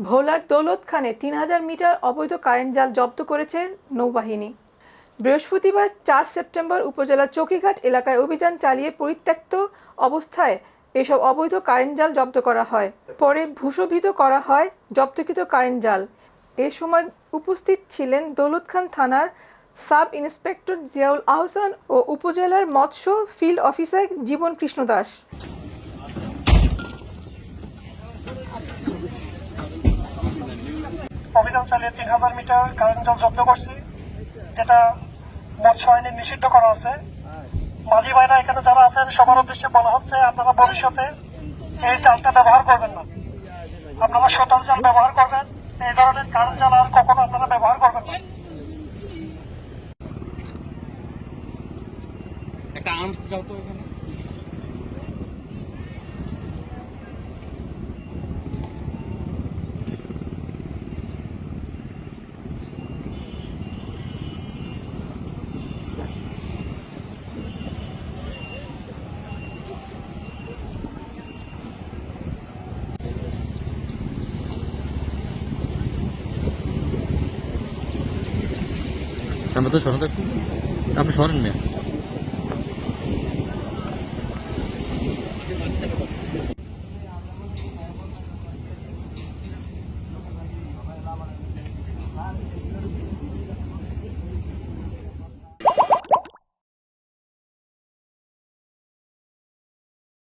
ভোলার দৌলত খানে ৩,০০০ মিটার অবৈধ কারেন্ট জাল জব্দ করেছে নৌবাহিনী। বৃহস্পতিবার ৪ সেপ্টেম্বর উপজেলার চৌকিঘাট এলাকায় অভিযান চালিয়ে পরিত্যক্ত অবস্থায় এসব অবৈধ কারেন্ট জাল জব্দ করা হয়। পরে ভূশোভিত করা হয় জব্দকৃত কারেন্ট জাল। এ সময় উপস্থিত ছিলেন দৌলতখান থানার সাব ইন্সপেক্টর জিয়াউল আহসান ও উপজেলার মৎস্য ফিল্ড অফিসার জীবন কৃষ্ণ দাস। অভিযান চালিয়ে ৩,০০০ মিটার কারেন্ট জাল জব্দ করছি, যেটা মৎস্য আইনে নিষিদ্ধ করা আছে। মাঝি ভাইরা এখানে যারা আছেন সবার উদ্দেশ্যে বলা হচ্ছে, আপনারা ভবিষ্যতে এই জালটা ব্যবহার করবেন না, আপনারা সতল জাল ব্যবহার করবেন। এই ধরনের কারেন্ট জাল আর কখনো আপনারা ব্যবহার করবেন না। একটা আর্মস যাও তো এখানে। আমরা তো সরেন, আপনি সরেন মেয়ে।